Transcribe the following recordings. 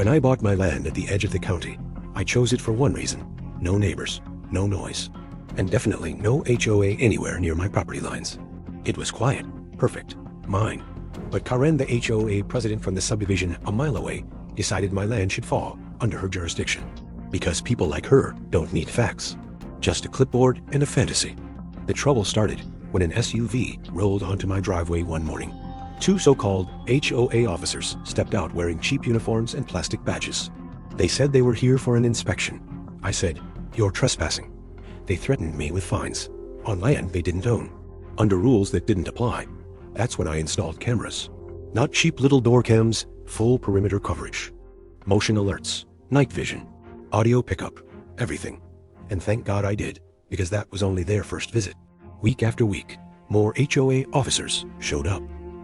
When I bought my land at the edge of the county, I chose it for one reason: no neighbors, no noise, and definitely no HOA anywhere near my property lines. It was quiet, perfect, mine. But Karen, the HOA president from the subdivision a mile away, decided my land should fall under her jurisdiction. Because people like her don't need facts, just a clipboard and a fantasy. The trouble started when an SUV rolled onto my driveway one morning. Two so-called HOA officers stepped out wearing cheap uniforms and plastic badges. They said they were here for an inspection. I said, "You're trespassing." They threatened me with fines on land they didn't own, under rules that didn't apply. That's when I installed cameras. Not cheap little door cams, full perimeter coverage. Motion alerts, night vision, audio pickup, everything. And thank God I did, because that was only their first visit. Week after week, more HOA officers showed up,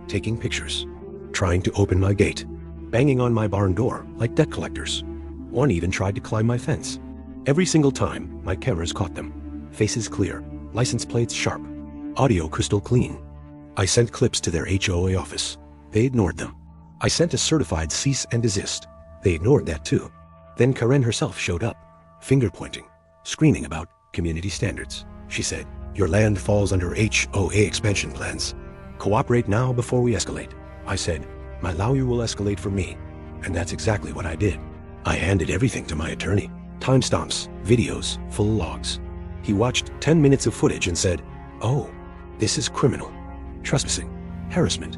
taking pictures, trying to open my gate, banging on my barn door like debt collectors. One even tried to climb my fence. Every single time, my cameras caught them. Faces clear, license plates sharp, audio crystal clean. I sent clips to their HOA office. They ignored them. I sent a certified cease and desist. They ignored that too. Then Karen herself showed up, finger pointing, screaming about community standards. She said, "Your land falls under HOA expansion plans. Cooperate now before we escalate." I said, "My lawyer will escalate for me." And that's exactly what I did. I handed everything to my attorney. Timestamps, videos, full logs. He watched 10 minutes of footage and said, "Oh, this is criminal. Trespassing, harassment,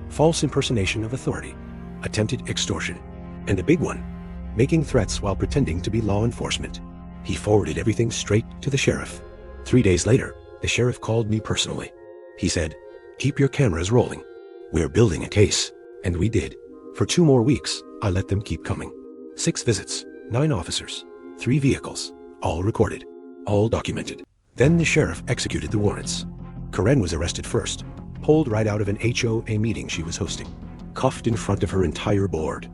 false impersonation of authority, attempted extortion, and a big one, making threats while pretending to be law enforcement." He forwarded everything straight to the sheriff. 3 days later, the sheriff called me personally. He said, "Keep your cameras rolling. We're building a case." And we did. For 2 more weeks, I let them keep coming. 6 visits, 9 officers, 3 vehicles, all recorded, all documented. Then the sheriff executed the warrants. Karen was arrested first, pulled right out of an HOA meeting she was hosting, cuffed in front of her entire board.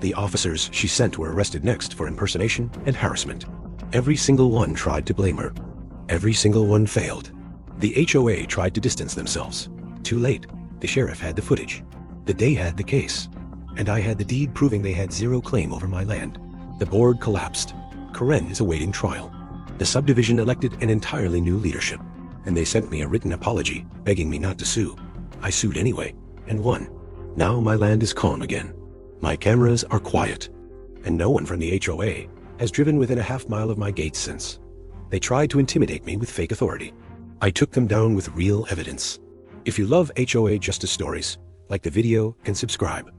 The officers she sent were arrested next for impersonation and harassment. Every single one tried to blame her. Every single one failed. The HOA tried to distance themselves. Too late. The sheriff had the footage. They had the case. And I had the deed proving they had zero claim over my land. The board collapsed. Karen is awaiting trial. The subdivision elected an entirely new leadership, and they sent me a written apology begging me not to sue. I sued anyway, and won. Now my land is calm again. My cameras are quiet, and no one from the HOA has driven within a half-mile of my gate since. They tried to intimidate me with fake authority. I took them down with real evidence. If you love HOA justice stories, like the video and subscribe.